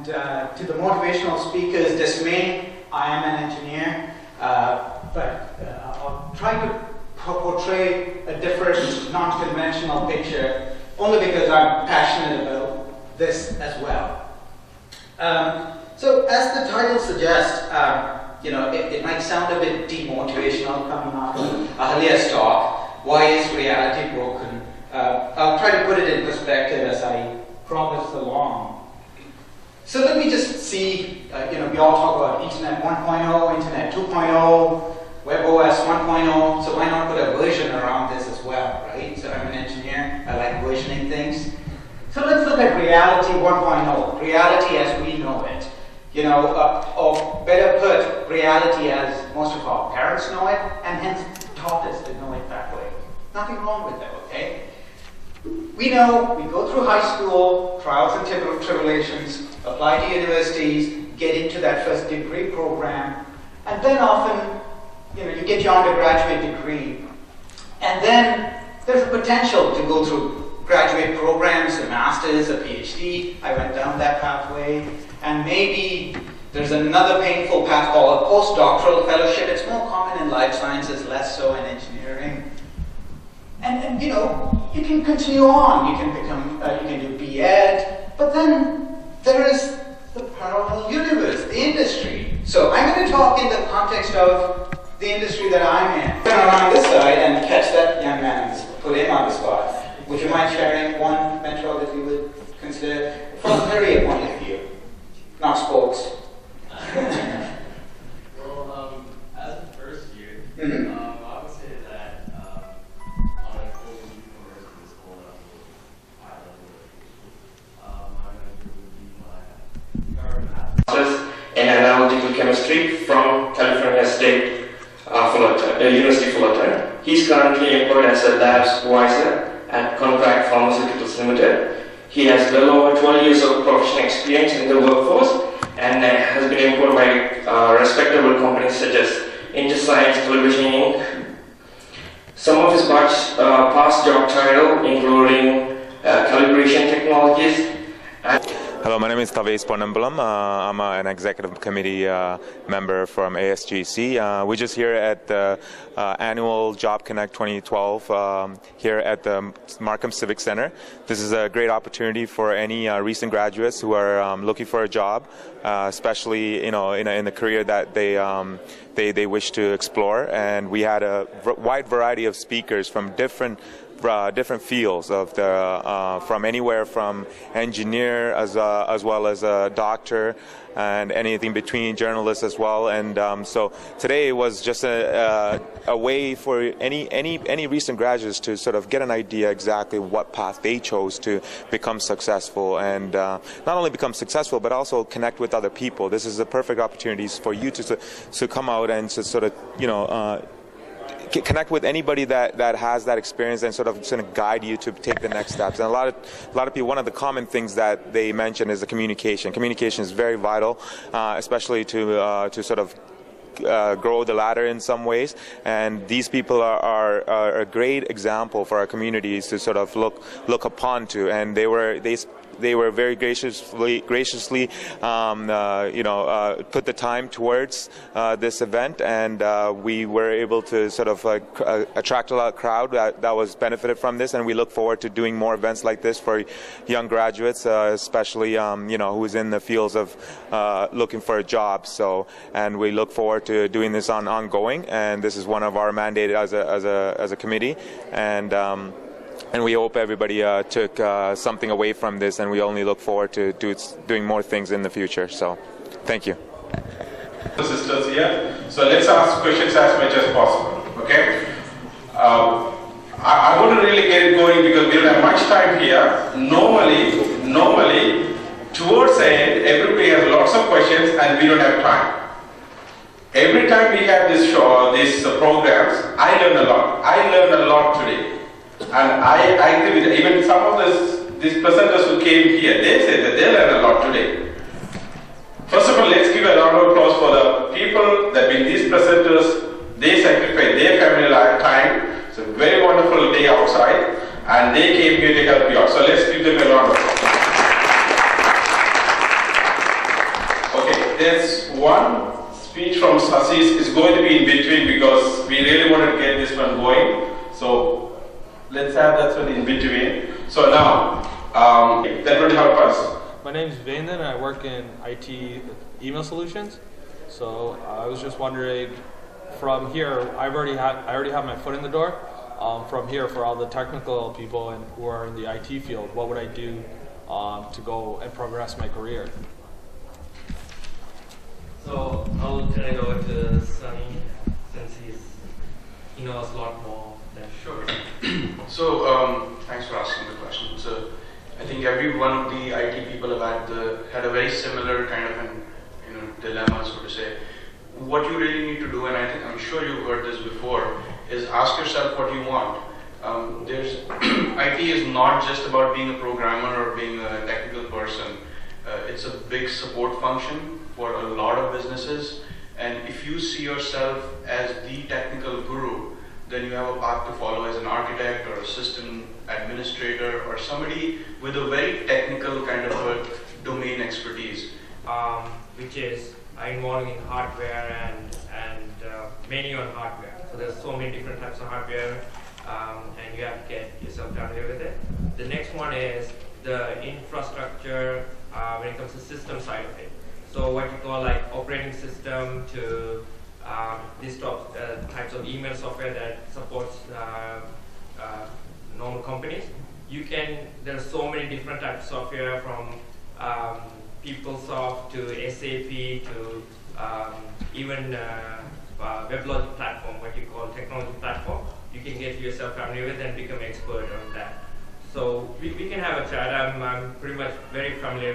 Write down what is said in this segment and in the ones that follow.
And to the motivational speakers dismay, I am an engineer, but I'll try to portray a different, non-conventional picture, only because I'm passionate about this as well. So as the title suggests, it might sound a bit demotivational coming after Ahalia's talk. Why is reality broken? I'll try to put it in perspective as I progress along. So let me just see, we all talk about Internet 1.0, Internet 2.0, WebOS 1.0, so why not put a version around this as well, right? So I'm an engineer, I like versioning things. So let's look at reality 1.0, reality as we know it. Or better put, reality as most of our parents know it, and hence taught us to know it that way. Nothing wrong with that, okay? We know we go through high school, trials and tribulations, apply to universities, get into that first degree program, and then often, you get your undergraduate degree, and then there's a potential to go through graduate programs, a master's, a PhD. I went down that pathway, and maybe there's another painful path called a postdoctoral fellowship. It's more common in life sciences, less so in engineering. And you can continue on. You can become, you can do B.Ed, but then there is the parallel universe, the industry. So I'm going to talk in the context of the industry that I'm in. Turn around this side and catch that young man and put him on the spot. Would you mind sharing one mentor that you would consider from a career point of view, not sports? Well, as a first year, Mm-hmm. I would say that on a global university school level, high level, my mentor would be my current master in analytical chemistry from California State University Fullerton. He's currently employed as a lab supervisor at Contract Pharmaceuticals Limited. He has well over 12 years of professional experience in the workforce and has been employed by respectable companies such as InterScience Television Inc. Some of his past job title including calibration technologies. Hello, my name is Tavesh Ponnambalam. I'm an executive committee member from ASGC. We're just here at the annual JobConnect 2012 here at the Markham Civic Center. This is a great opportunity for any recent graduates who are looking for a job, especially in the career that they wish to explore. And we had a wide variety of speakers from different fields of from anywhere from engineer as well as a doctor and anything between, journalists as well. And so today was just a way for any recent graduates to sort of get an idea exactly what path they chose to become successful, and not only become successful but also connect with other people. This is a perfect opportunity for you to come out and to sort of connect with anybody that has that experience and sort of guide you to take the next steps. And a lot of people, one of the common things that they mention is the communication. Communication is very vital, especially to sort of grow the ladder in some ways, and these people are a great example for our communities to sort of look upon to, and they were very graciously put the time towards this event, and we were able to sort of attract a lot of crowd that was benefited from this, and we look forward to doing more events like this for young graduates, especially who's in the fields of looking for a job. So, and we look forward to doing this ongoing, and this is one of our mandates as a committee, and we hope everybody took something away from this, and we only look forward to doing more things in the future. So, thank you. Sisters here, so let's ask questions as much as possible. Okay. I want to really get it going because we don't have much time here. Normally, towards the end, everybody has lots of questions, and we don't have time. Every time we have this show, these programs, I learn a lot. I learned a lot today. And I agree with even some of these presenters who came here, they said that they learned a lot today. First of all, let's give a round of applause for the people that with these presenters, they sacrificed their family time. It's a very wonderful day outside, and they came here to help you out. So let's give them a round of applause. there's one speech from Sasi is going to be in between because we really want to get this one going. So let's have that one in between. So now, that would help us. My name is Vendan and I work in IT email solutions. So I was just wondering, from here, I already have my foot in the door. From here, for all the technical people and who are in the IT field, what would I do to go and progress my career? So I'll turn it over to Sunny since he knows a lot more than Sure. So thanks for asking the question. So I think every one of the IT people have had a very similar kind of an dilemma, so to say. What you really need to do, and I'm sure you've heard this before, is ask yourself what you want. IT is not just about being a programmer or being a technical person. It's a big support function for a lot of businesses, and if you see yourself as the technical guru, then you have a path to follow as an architect or a system administrator or somebody with a very technical kind of a domain expertise. which is involved in hardware and mainly on hardware. So there's so many different types of hardware, and you have to get yourself familiar with it. The next one is the infrastructure when it comes to system side of it. So what you call like operating system to these types of email software that supports normal companies. There are so many different types of software from PeopleSoft to SAP to even WebLogic platform, what you call technology platform. You can get yourself familiar with and become expert on that. So we can have a chat. I'm pretty much very familiar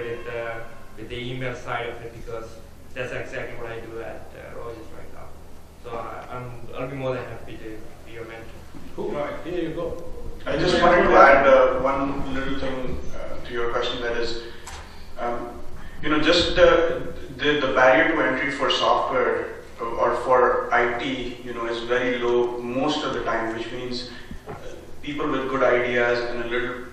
with the email side of it because that's exactly what I do at Rogers right now. So I'll be more than happy to be your mentor. Cool. Right, here you go. I just wanted to add one little thing to your question, that is, just the barrier to entry for software or for IT, is very low most of the time, which means people with good ideas and a little,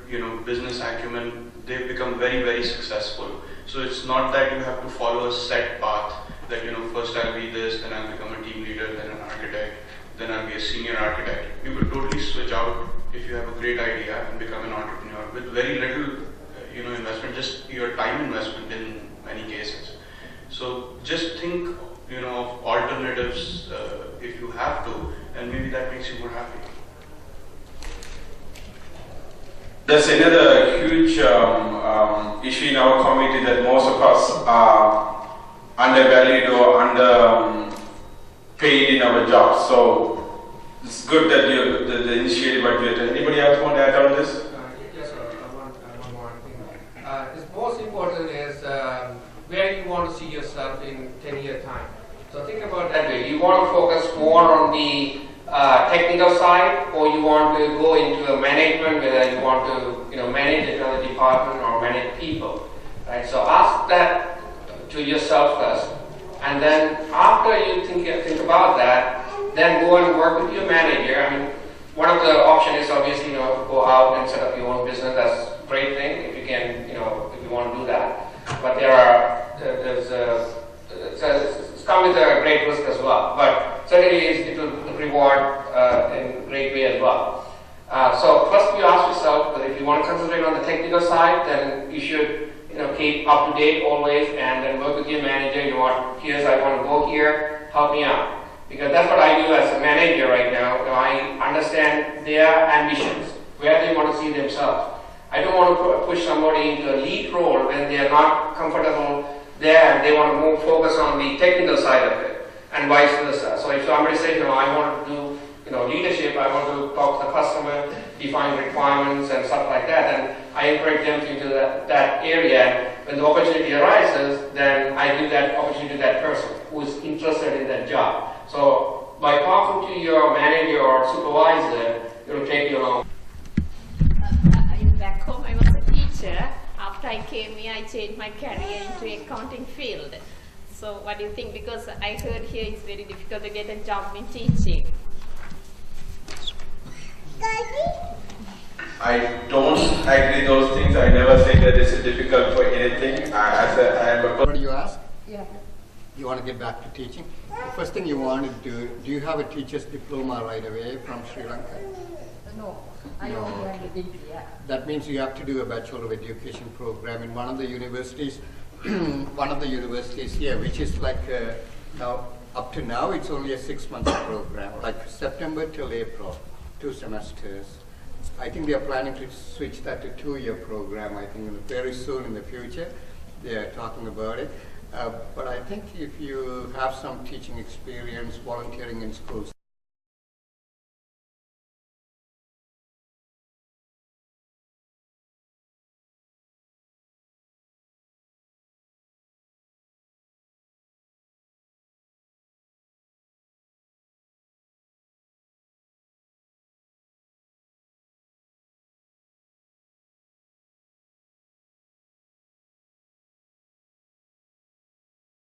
business acumen, they become very, very successful. So it's not that you have to follow a set path that, first I'll be this, then I'll become a team leader, then an architect, then I'll be a senior architect. You could totally switch out if you have a great idea and become an entrepreneur with very little, investment, just your time investment in many cases. So just think, of alternatives if you have to, and maybe that makes you more happy. That's another huge issue in our community, that most of us are undervalued or underpaid in our jobs. So it's good that the initiative what you attend. Anybody else want to add on this? Yes, sir. One more thing. The most important is where you want to see yourself in 10-year time. So think about that way. You want to focus more on the technical side, or you want to go into a management, whether you want to manage another department or manage people, right? So ask that to yourself first, and then after you think about that, then go and work with your manager. I mean, one of the options is obviously go out and set up your own business. That's a great thing if you can, if you want to do that. But it's come with a great risk as well. But certainly it will reward in a great way as well. So first you ask yourself that if you want to concentrate on the technical side, then you should keep up to date always, and then work with your manager. I want to go here, help me out. Because that's what I do as a manager right now. I understand their ambitions, where they want to see themselves. I don't want to push somebody into a lead role when they are not comfortable there and they want to more focus on the technical side of it, and vice versa. So if somebody says, I want to do leadership, I want to talk to the customer, define requirements and stuff like that, then I encourage them into that area. When the opportunity arises, then I give that opportunity to that person who is interested in that job. So by talking to your manager or supervisor, it will take you along. Back home, I was a teacher. After I came here, I changed my career into accounting field. So what do you think? Because I heard here it's very difficult to get a job in teaching. I don't agree those things. I never say that it's difficult for anything. What do you ask? Yeah. you want to get back to teaching, the first thing you want to do you have a teacher's diploma right away from Sri Lanka? No, I only have a degree. That means you have to do a Bachelor of Education program in one of the universities, here, which is like now, up to now, it's only a 6-month program, like September till April, 2 semesters. I think they are planning to switch that to 2-year program, I think very soon in the future. They are talking about it. But I think if you have some teaching experience, volunteering in schools,